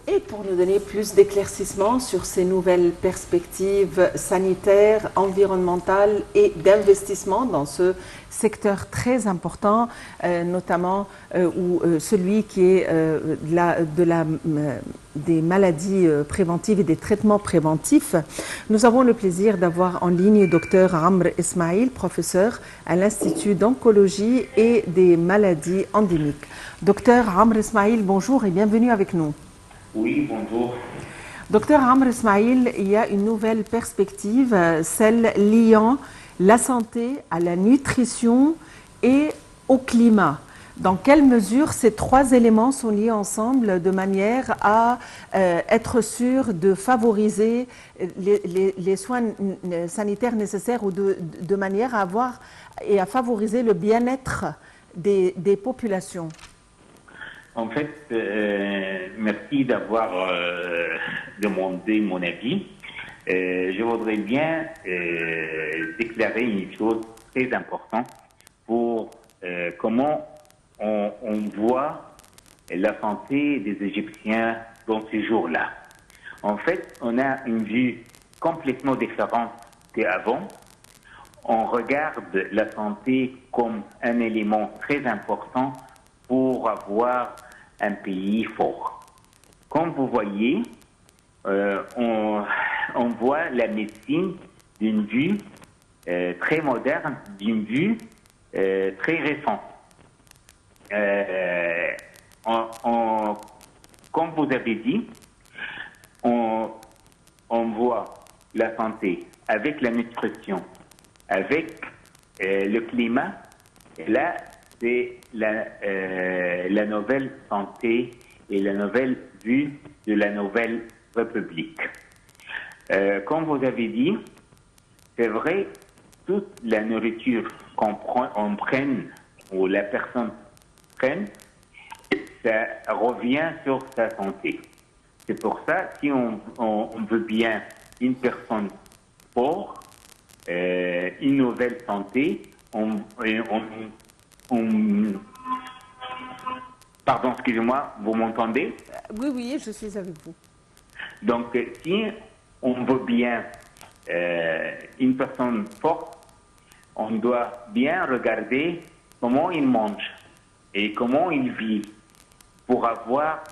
Et pour nous donner plus d'éclaircissements sur ces nouvelles perspectives sanitaires, environnementales et d'investissement dans ce secteur très important, notamment celui qui est des maladies préventives et des traitements préventifs, nous avons le plaisir d'avoir en ligne Dr Amr Ismail, professeur à l'Institut d'oncologie et des maladies endémiques. Dr Amr Ismail, bonjour et bienvenue avec nous. Oui, bonjour. Docteur Amr Ismail, il y a une nouvelle perspective, celle liant la santé à la nutrition et au climat. Dans quelle mesure ces trois éléments sont liés ensemble de manière à être sûr de favoriser les soins sanitaires nécessaires ou de manière à avoir et à favoriser le bien-être des populations? En fait, merci d'avoir demandé mon avis. Je voudrais bien déclarer une chose très importante pour comment on voit la santé des Égyptiens dans ces jours-là. En fait, on a une vue complètement différente qu'avant. On regarde la santé comme un élément très important pour avoir un pays fort. Comme vous voyez, on voit la médecine d'une vue très moderne, d'une vue très récente. Comme vous avez dit, on voit la santé avec la nutrition, avec le climat, et là, c'est la nouvelle santé et la nouvelle vue de la nouvelle République. Comme vous avez dit, c'est vrai, toute la nourriture qu'on prenne ou la personne prenne, ça revient sur sa santé. C'est pour ça, si on veut bien une personne forte, une nouvelle santé, Pardon, excusez-moi, vous m'entendez? Oui, oui, je suis avec vous. Donc, si on veut bien une personne forte, on doit bien regarder comment il mange et comment il vit pour avoir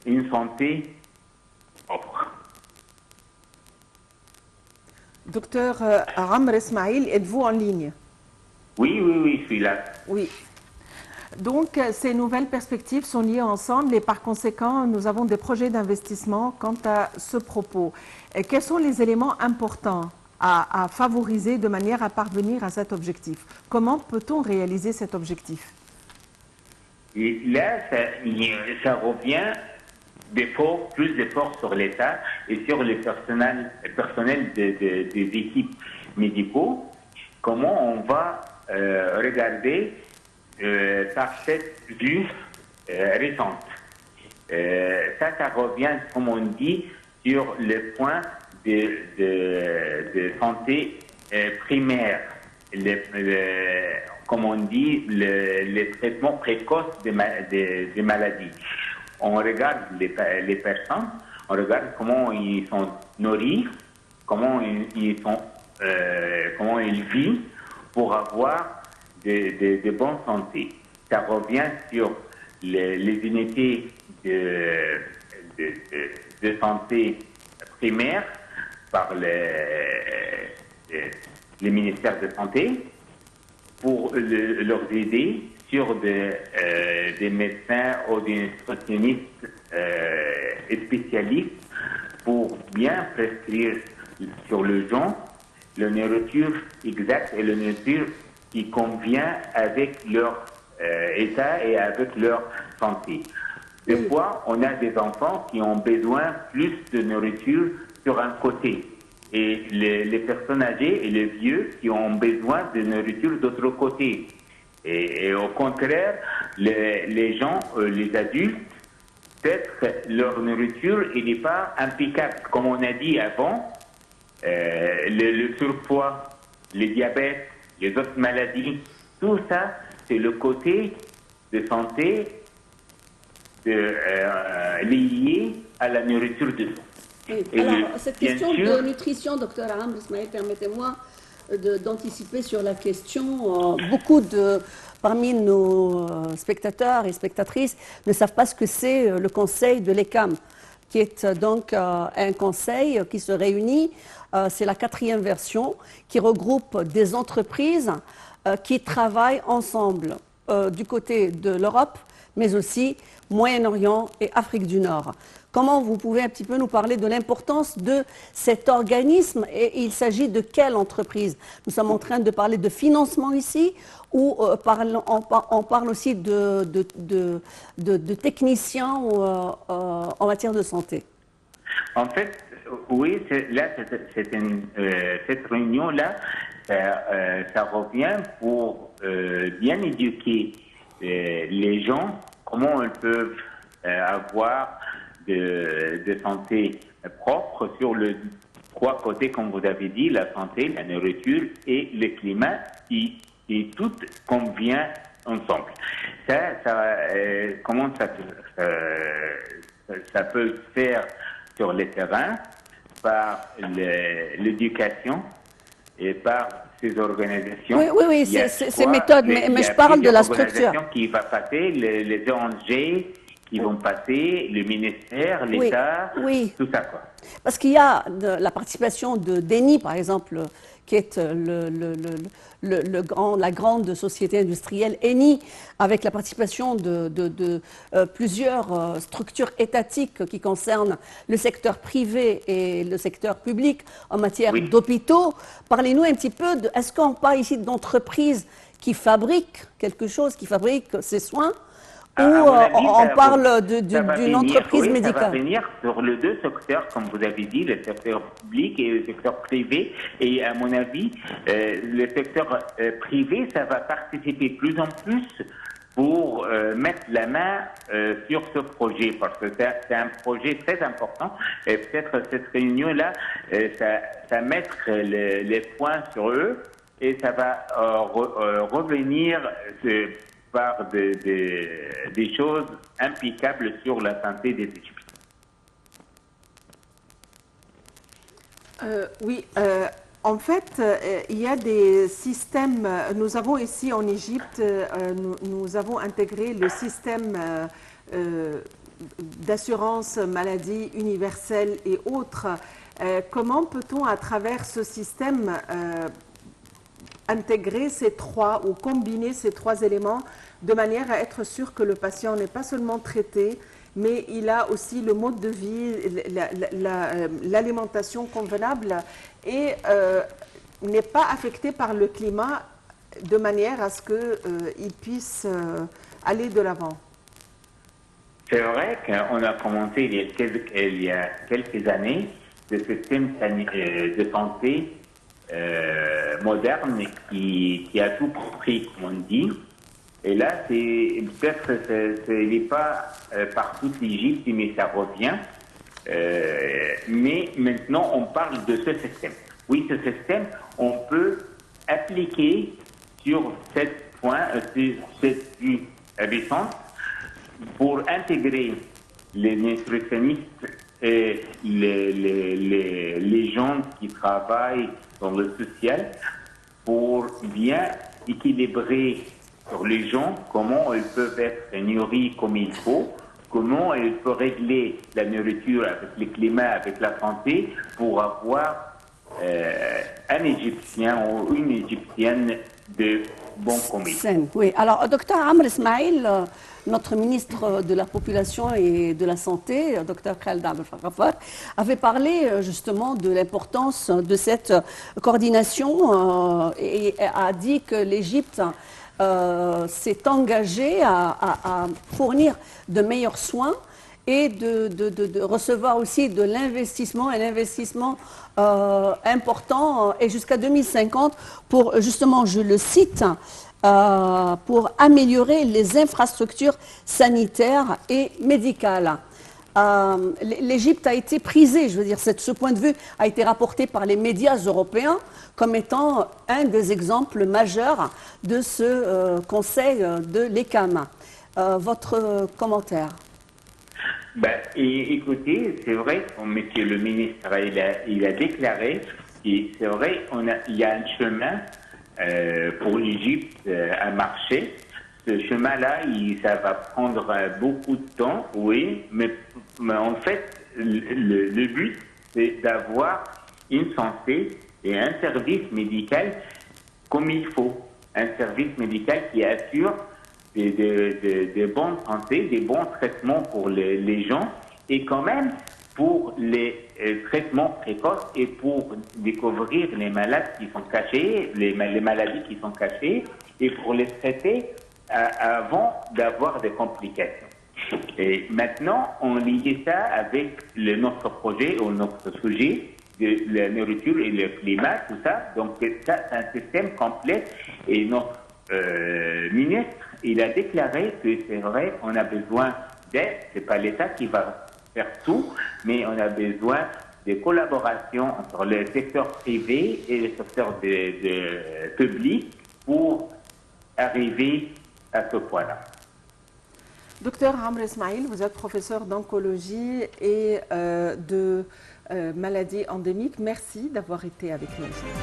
une santé propre. Docteur Amr Ismail, êtes-vous en ligne? Oui, je suis là. Oui. Donc, ces nouvelles perspectives sont liées ensemble et par conséquent, nous avons des projets d'investissement quant à ce propos. Et quels sont les éléments importants à favoriser de manière à parvenir à cet objectif? Comment peut-on réaliser cet objectif? Et là, ça revient plus d'efforts sur l'État et sur les personnels des équipes médicaux. Comment on va regarder par cette vue récente. Ça revient, comme on dit, sur le point de santé primaire, comme on dit, les traitements précoces des maladies. On regarde les personnes, on regarde comment ils sont nourris, comment ils vivent pour avoir de bonne santé. Ça revient sur les unités de santé primaire par les ministères de santé pour leur aider sur des médecins ou des nutritionnistes et spécialistes pour bien prescrire sur le genre la nourriture exacte et la nourriture qui convient avec leur état et avec leur santé. Des fois, on a des enfants qui ont besoin plus de nourriture sur un côté et les personnes âgées et les vieux qui ont besoin de nourriture d'autre côté. Et au contraire, les gens, les adultes, peut-être leur nourriture n'est pas impeccable. Comme on a dit avant, le surpoids, le diabète, les autres maladies, tout ça, c'est le côté de santé liées à la nourriture de son. Oui. Et Alors, cette bien question sûr, de nutrition, docteur Amr Ismail, permettez-moi d'anticiper sur la question. Beaucoup parmi nos spectateurs et spectatrices ne savent pas ce que c'est le conseil de l'ECAM, qui est donc un conseil qui se réunit, c'est la 4e version, qui regroupe des entreprises qui travaillent ensemble du côté de l'Europe, mais aussi Moyen-Orient et Afrique du Nord. Comment vous pouvez un petit peu nous parler de l'importance de cet organisme et il s'agit de quelle entreprise? Nous sommes en train de parler de financement ici ou on parle aussi de techniciens en matière de santé? en fait, oui, cette réunion-là, ça revient pour bien éduquer les gens, comment ils peuvent avoir de santé propre sur les 3 côtés, comme vous avez dit, la santé, la nourriture et le climat, qui tout convient ensemble. Comment ça peut se faire sur le terrain par l'éducation et par ces organisations. Oui, ces méthodes, mais je parle de la structure. Qui va passer, les ONG qui vont passer, le ministère, l'État, tout ça, quoi. Parce qu'il y a la participation d'ENI, par exemple, qui est la grande société industrielle ENI, avec la participation de plusieurs structures étatiques qui concernent le secteur privé et le secteur public en matière d'hôpitaux. Parlez-nous un petit peu est-ce qu'on parle ici d'entreprises qui fabriquent quelque chose, qui fabriquent ces soins, ou on parle d'une entreprise médicale? Ça va venir sur les 2 secteurs, comme vous avez dit, le secteur public et le secteur privé. Et à mon avis, le secteur privé, ça va participer plus en plus pour mettre la main sur ce projet, parce que c'est un projet très important. Et peut-être cette réunion-là, ça mettre les points sur eux et ça va revenir par des choses impeccables sur la santé des Égyptiens. En fait, il y a des systèmes. Nous avons ici en Égypte, nous avons intégré le système d'assurance maladie universelle et autres. Comment peut-on, à travers ce système, intégrer ces 3 ou combiner ces 3 éléments de manière à être sûr que le patient n'est pas seulement traité, mais il a aussi le mode de vie, l'alimentation convenable et n'est pas affecté par le climat de manière à ce qu'il puisse aller de l'avant? C'est vrai qu'on a commencé il y a quelques années le système de santé moderne qui a tout compris, comme on dit. Et là, peut-être il n'est pas par toute l'Égypte, mais ça revient. Mais maintenant, on parle de ce système. Oui, ce système, on peut appliquer sur 7 points, cette puissance pour intégrer les nutritionnistes et les gens qui travaillent dans le social pour bien équilibrer sur les gens comment ils peuvent être nourris comme il faut, comment ils peuvent régler la nourriture avec le climat, avec la santé pour avoir un Égyptien ou une Égyptienne de bon commis. Oui, alors docteur Amr Ismail, notre ministre de la Population et de la Santé, docteur Khaled Abdel Faghfar, avait parlé justement de l'importance de cette coordination et a dit que l'Égypte s'est engagée à fournir de meilleurs soins et de recevoir aussi de l'investissement, et l'investissement important, et jusqu'à 2050 pour, justement, je le cite, pour améliorer les infrastructures sanitaires et médicales. L'Égypte a été prisée, je veux dire, ce point de vue a été rapporté par les médias européens comme étant un des exemples majeurs de ce conseil de l'ECAM. Votre commentaire? Écoutez, c'est vrai, monsieur le ministre, il a déclaré, et c'est vrai, il y a un chemin pour l'Égypte à marcher. Ce chemin-là, ça va prendre beaucoup de temps, oui, mais en fait, le but, c'est d'avoir une santé et un service médical comme il faut. Un service médical qui assure des bonnes santé, des bons traitements pour les gens et quand même pour les traitements précoces et pour découvrir les malades qui sont cachés, les maladies qui sont cachées et pour les traiter avant d'avoir des complications. Et maintenant, on lie ça avec notre projet ou notre sujet de la nourriture et le climat, tout ça. Donc ça, c'est un système complet et notre ministre, il a déclaré que c'est vrai, on a besoin d'aide, c'est pas l'État qui va faire tout, mais on a besoin de collaboration entre le secteur privé et le secteur public pour arriver à ce point-là. Docteur Amr Ismail, vous êtes professeur d'oncologie et de maladies endémiques. Merci d'avoir été avec nous aujourd'hui.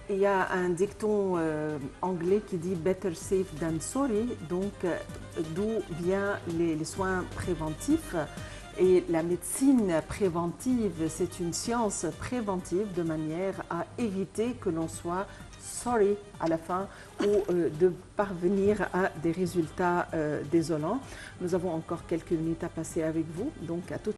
Il y a un dicton anglais qui dit « better safe than sorry », donc d'où viennent les soins préventifs. Et la médecine préventive, c'est une science préventive de manière à éviter que l'on soit sorry à la fin ou de parvenir à des résultats désolants. Nous avons encore quelques minutes à passer avec vous, donc à tout